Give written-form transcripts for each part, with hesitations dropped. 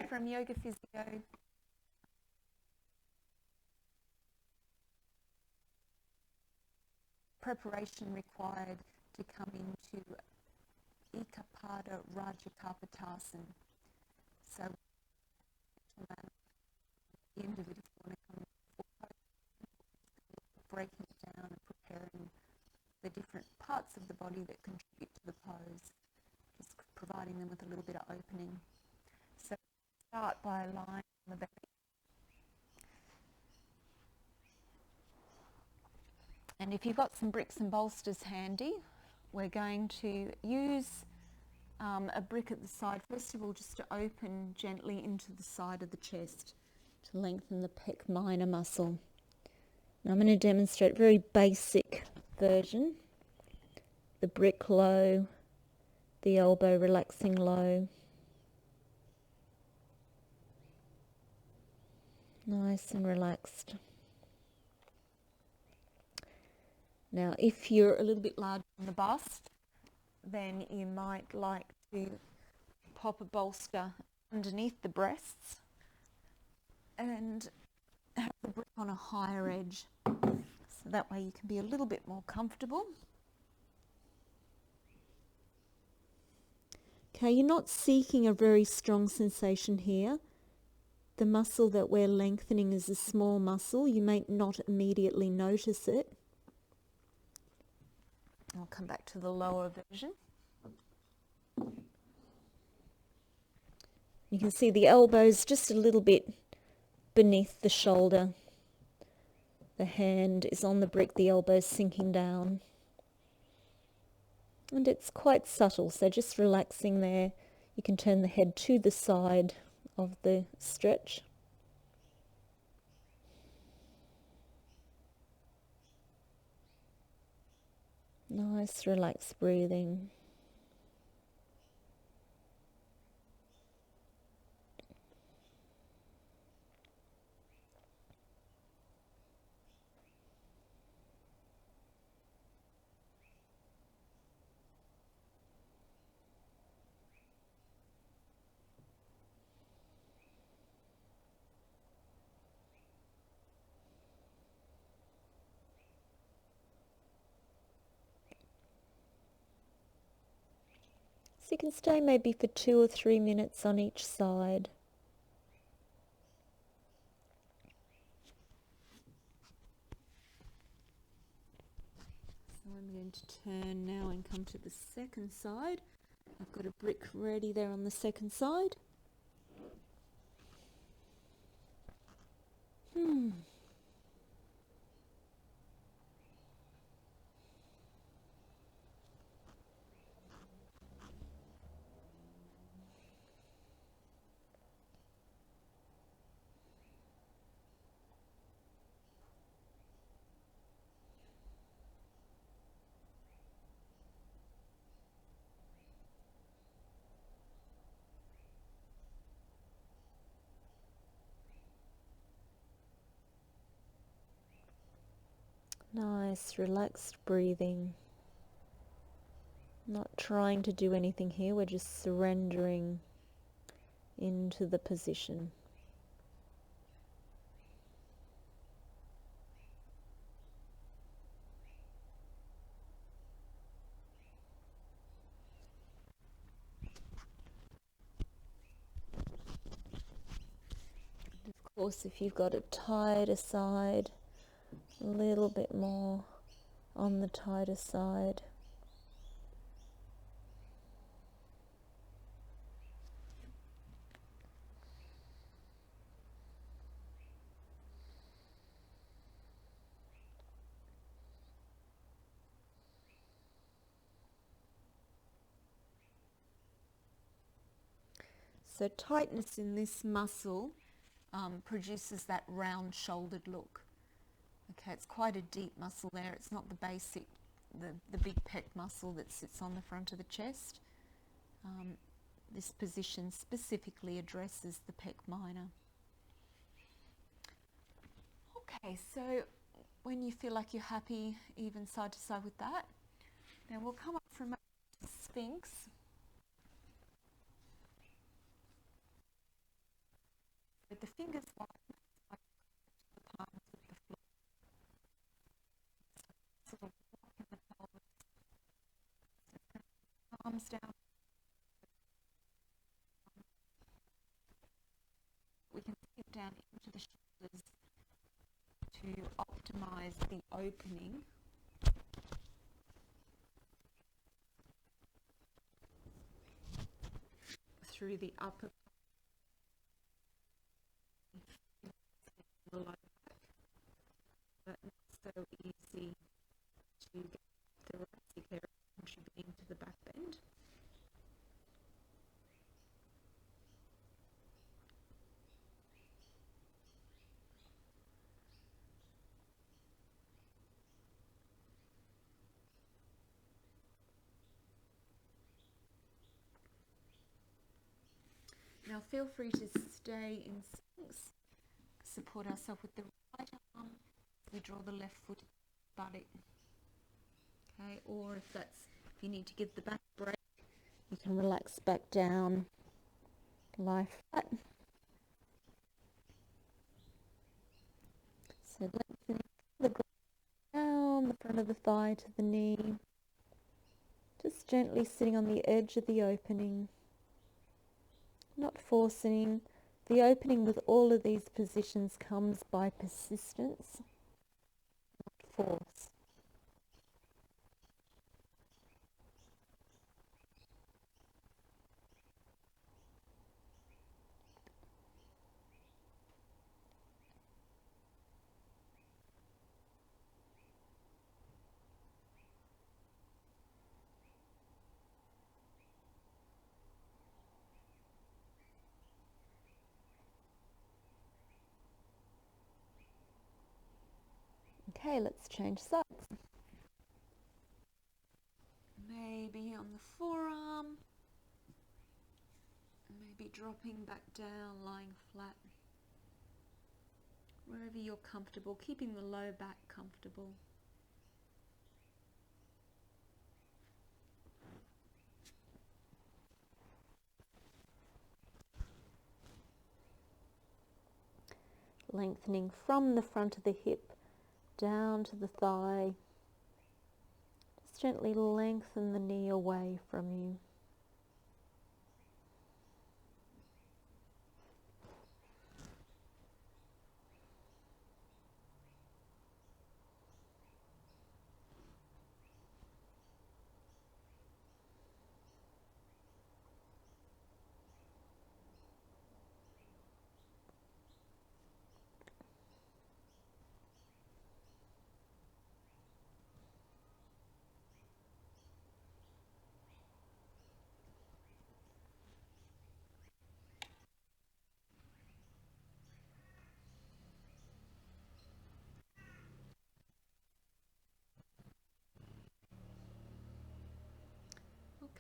from yogaphysio. Preparation required to come into Eka Raja Kapotasana. So at the end of it, if you want to come breaking it down and preparing the different parts of the body that contribute to the pose, just providing them with a little bit of opening. So start by lying on the belly. And if you've got some bricks and bolsters handy, we're going to use a brick at the side, first of all, just to open gently into the side of the chest to lengthen the pec minor muscle. Now I'm going to demonstrate a very basic version. The brick low, the elbow relaxing low. Nice and relaxed. Now, if you're a little bit larger on the bust, then you might like to pop a bolster underneath the breasts and have the brick on a higher edge. So that way you can be a little bit more comfortable. Okay, you're not seeking a very strong sensation here. The muscle that we're lengthening is a small muscle. You may not immediately notice it. I'll come back to the lower version. You can see the elbows just a little bit beneath the shoulder. The hand is on the brick, the elbow's sinking down. And it's quite subtle, so just relaxing there. You can turn the head to the side of the stretch. Nice, relaxed breathing. So you can stay maybe for 2 or 3 minutes on each side. So I'm going to turn now and come to the second side. I've got a brick ready there on the second side. Nice, relaxed breathing. Not trying to do anything here, we're just surrendering into the position. Of course, if you've got it tighter side, a little bit more on the tighter side. So tightness in this muscle produces that round-shouldered look. Okay, it's quite a deep muscle there. It's not the basic, the big pec muscle that sits on the front of the chest. This position specifically addresses the pec minor. Okay, so when you feel like you're happy, even side to side with that, then we'll come up from Sphinx. the fingers wide, like the palms of the floor. Sort of lock in the pelvis. Palms down. We can sink down into the shoulders to optimize the opening. Through the upper the lower back, but not so easy to get the thoracic area contributing to the back bend. Now feel free to stay in Sphinx. Support ourselves with the right arm. We draw the left foot buttock. Okay, or if you need to give the back break, you can relax back down, lie flat. So lengthening the ground down the front of the thigh to the knee. Just gently sitting on the edge of the opening. Not forcing. The opening with all of these positions comes by persistence, not force. Okay, let's change sides. Maybe on the forearm, maybe dropping back down, lying flat. Wherever you're comfortable, keeping the low back comfortable. Lengthening from the front of the hip down to the thigh. Just gently lengthen the knee away from you.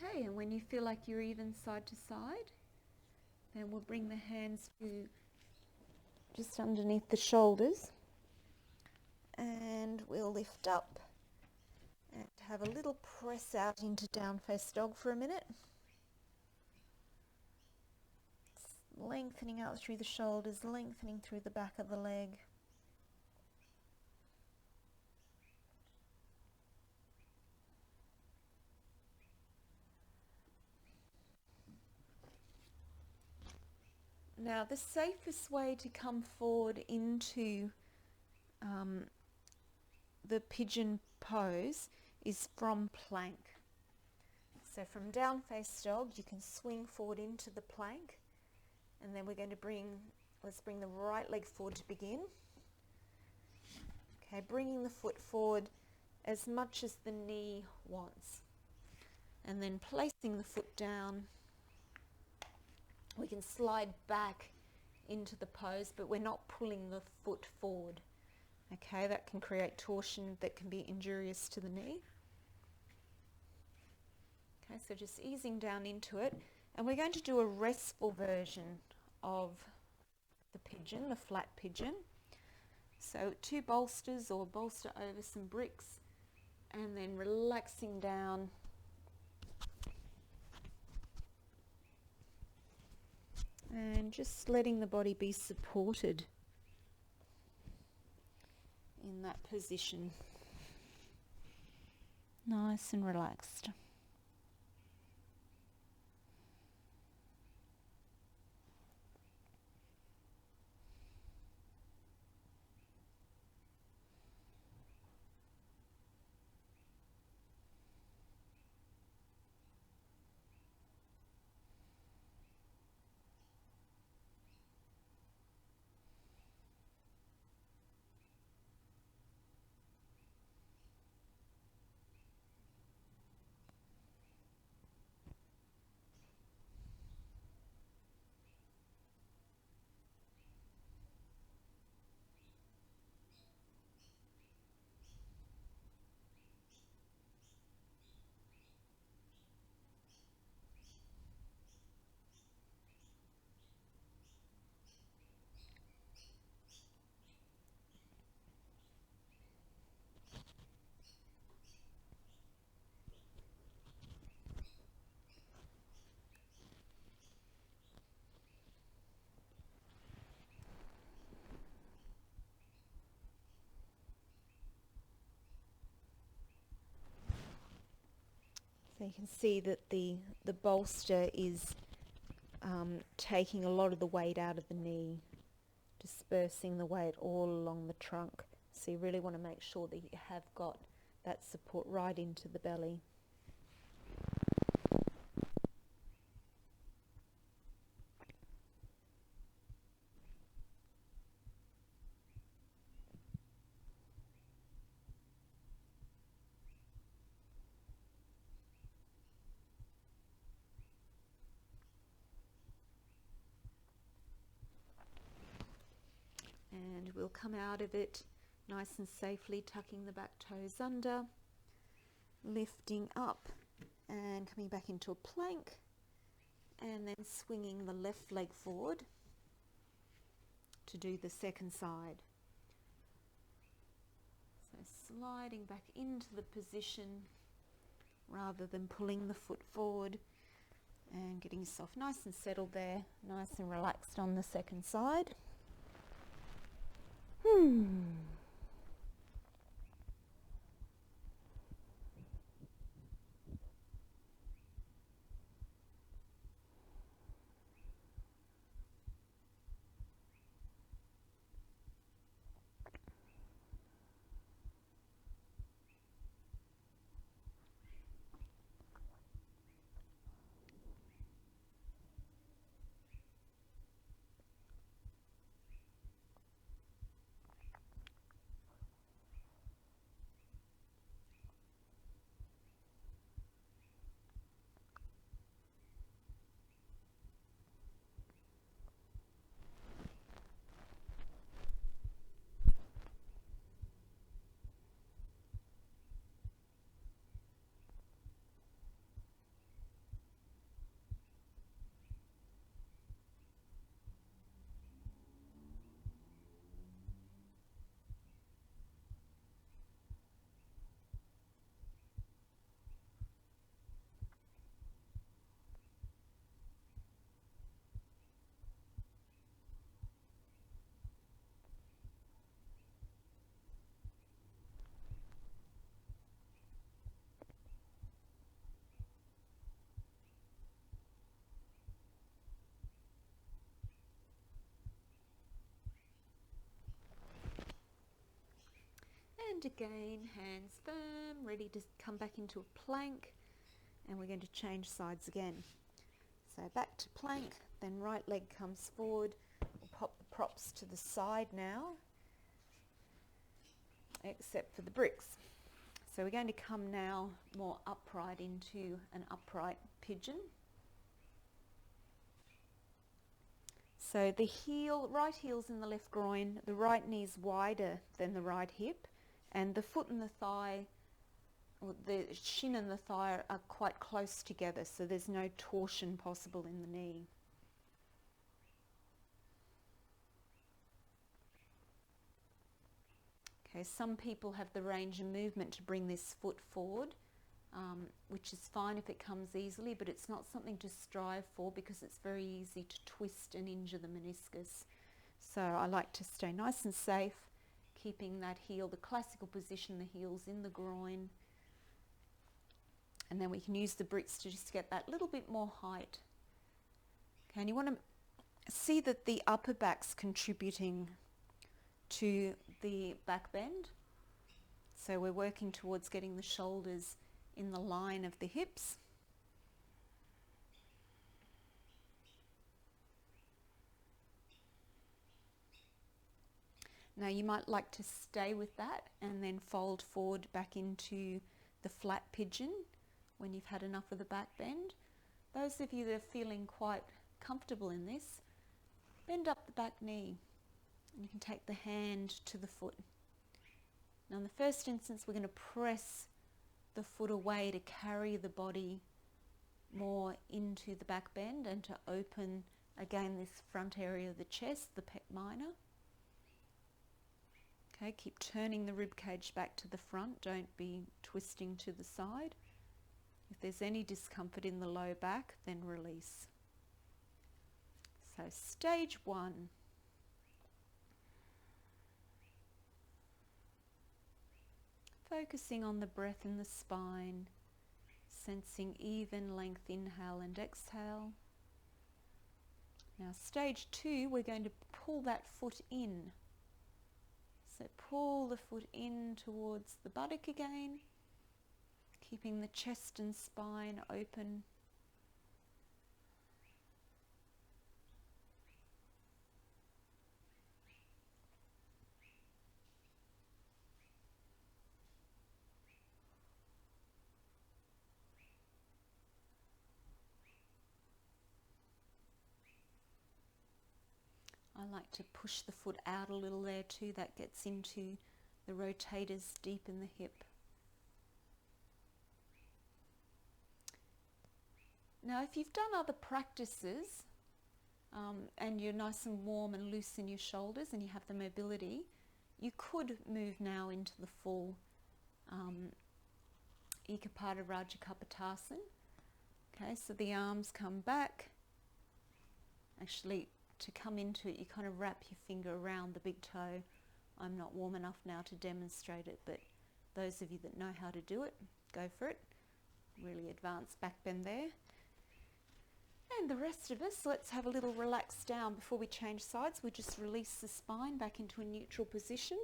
Okay, and when you feel like you're even side to side, then we'll bring the hands to just underneath the shoulders, and we'll lift up and have a little press out into down face dog for a minute. Lengthening out through the shoulders, lengthening through the back of the leg. Now, the safest way to come forward into the pigeon pose is from plank. So from down face dog, you can swing forward into the plank, and then we're going to let's bring the right leg forward to begin. Okay, bringing the foot forward as much as the knee wants, and then placing the foot down. We can slide back into the pose, but we're not pulling the foot forward. Okay, that can create torsion that can be injurious to the knee. Okay, so just easing down into it, and we're going to do a restful version of the pigeon, the flat pigeon. So 2 bolsters or bolster over some bricks, and then relaxing down. And And just letting the body be supported in that position. Nice and relaxed. So you can see that the bolster is taking a lot of the weight out of the knee, dispersing the weight all along the trunk. So you really want to make sure that you have got that support right into the belly. And we'll come out of it nice and safely, tucking the back toes under, lifting up and coming back into a plank, and then swinging the left leg forward to do the second side. So sliding back into the position rather than pulling the foot forward, and getting yourself nice and settled there, nice and relaxed on the second side. And again, hands firm, ready to come back into a plank, and we're going to change sides again. So back to plank, then right leg comes forward. We'll pop the props to the side now, except for the bricks. So we're going to come now more upright into an upright pigeon. So the heel, right heel's in the left groin, the right knee's wider than the right hip, and the foot and the thigh, or the shin and the thigh are quite close together, so there's no torsion possible in the knee. Okay, some people have the range of movement to bring this foot forward. which is fine if it comes easily, but it's not something to strive for because it's very easy to twist and injure the meniscus. So I like to stay nice and safe, keeping that heel, the classical position, the heel's in the groin. And then we can use the bricks to just get that little bit more height. Okay, and you want to see that the upper back's contributing to the back bend. So we're working towards getting the shoulders in the line of the hips. Now you might like to stay with that and then fold forward back into the flat pigeon when you've had enough of the back bend. Those of you that are feeling quite comfortable in this, bend up the back knee and you can take the hand to the foot. Now in the first instance we're going to press the foot away to carry the body more into the back bend and to open again this front area of the chest, the pec minor. Okay, keep turning the rib cage back to the front, don't be twisting to the side. If there's any discomfort in the low back, then release. So stage 1. Focusing on the breath in the spine, sensing even length inhale and exhale. Now stage 2, we're going to pull that foot in. So pull the foot in towards the buttock again, keeping the chest and spine open. I like to push the foot out a little there too, that gets into the rotators deep in the hip. Now if you've done other practices and you're nice and warm and loose in your shoulders and you have the mobility, you could move now into the full Eka Kapotasana. Okay, so the arms come back. Actually, to come into it, you kind of wrap your finger around the big toe. I'm not warm enough now to demonstrate it, but those of you that know how to do it, go for it. Really advanced back bend there. And the rest of us, let's have a little relax down before we change sides. We just release the spine back into a neutral position.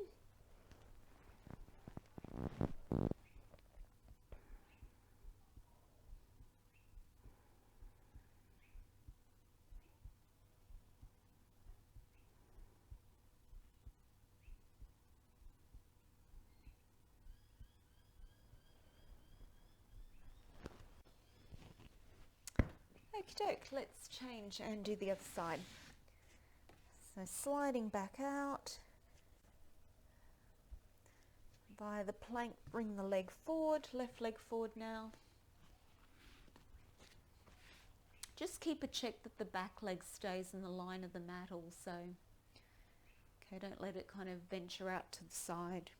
Okie doke, let's change and do the other side. So sliding back out. Via the plank, bring the leg forward, left leg forward now. Just keep a check that the back leg stays in the line of the mat also. Okay, don't let it kind of venture out to the side.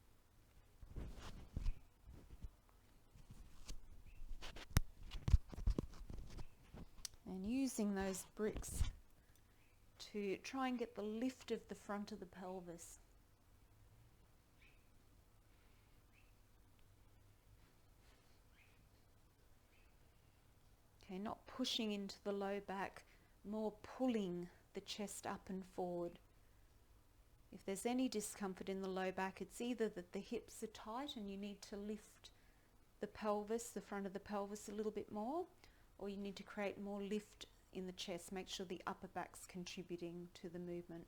And using those bricks to try and get the lift of the front of the pelvis. Okay, not pushing into the low back, more pulling the chest up and forward. If there's any discomfort in the low back, it's either that the hips are tight and you need to lift the pelvis, the front of the pelvis a little bit more, or you need to create more lift in the chest. Make sure the upper back's contributing to the movement.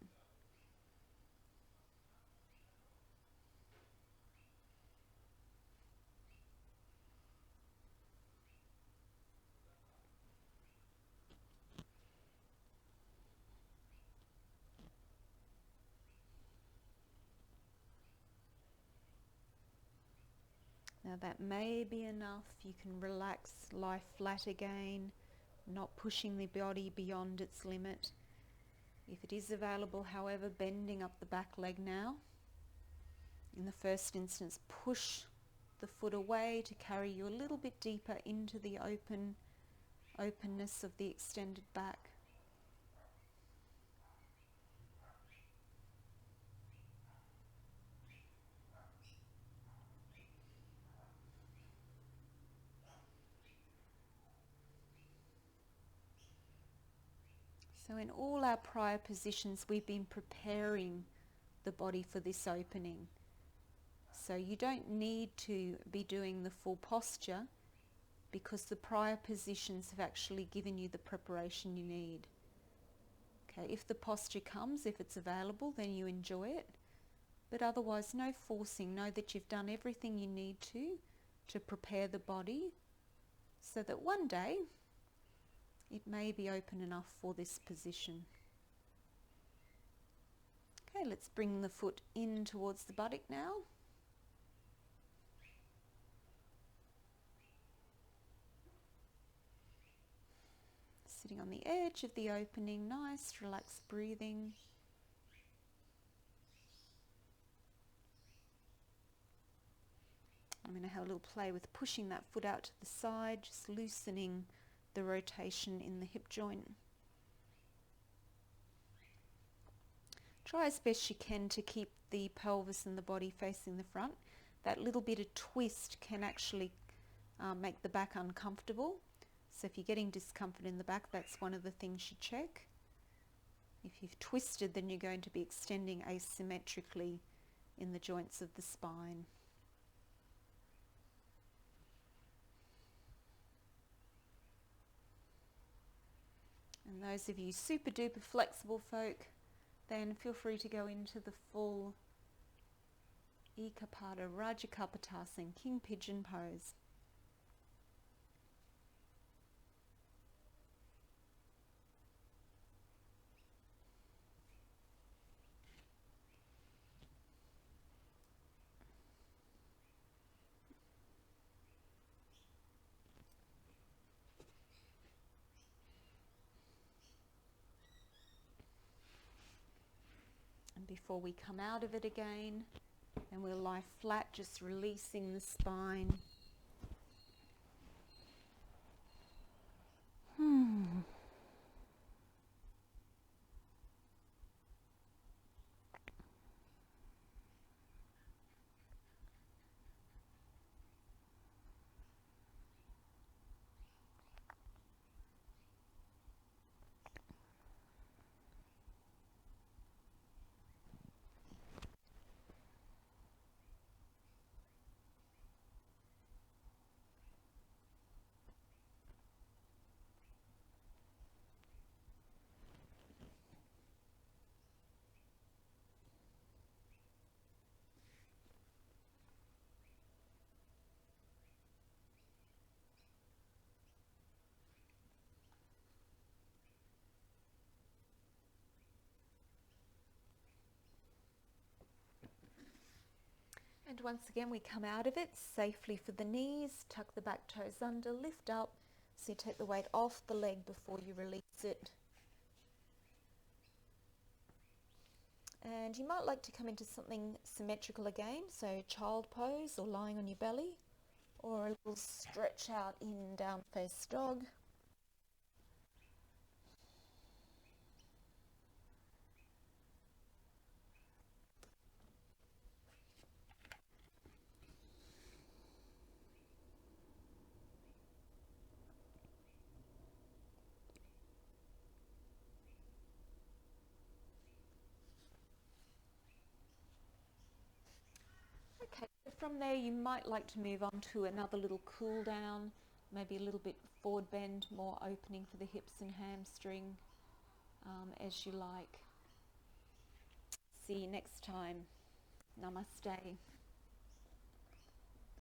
Now that may be enough. You can relax, lie flat again, not pushing the body beyond its limit. If it is available, however, bending up the back leg now. In the first instance, push the foot away to carry you a little bit deeper into the openness of the extended back. So in all our prior positions, we've been preparing the body for this opening. So you don't need to be doing the full posture because the prior positions have actually given you the preparation you need. Okay, if the posture comes, if it's available, then you enjoy it. But otherwise, no forcing. Know that you've done everything you need to prepare the body so that one day it may be open enough for this position. Okay, let's bring the foot in towards the buttock now. Sitting on the edge of the opening, nice, relaxed breathing. I'm going to have a little play with pushing that foot out to the side, just loosening the rotation in the hip joint. Try as best you can to keep the pelvis and the body facing the front. That little bit of twist can actually make the back uncomfortable. So if you're getting discomfort in the back, that's one of the things you check. If you've twisted, then you're going to be extending asymmetrically in the joints of the spine. And those of you super duper flexible folk, then feel free to go into the full Eka Pada Raja Kapotasana King Pigeon pose. And before we come out of it again, and we'll lie flat, just releasing the spine. And once again, we come out of it safely for the knees, tuck the back toes under, lift up, so you take the weight off the leg before you release it. And you might like to come into something symmetrical again, so child pose or lying on your belly, or a little stretch out in down face dog. Okay, from there you might like to move on to another little cool down, maybe a little bit forward bend, more opening for the hips and hamstring, as you like. See you next time. Namaste.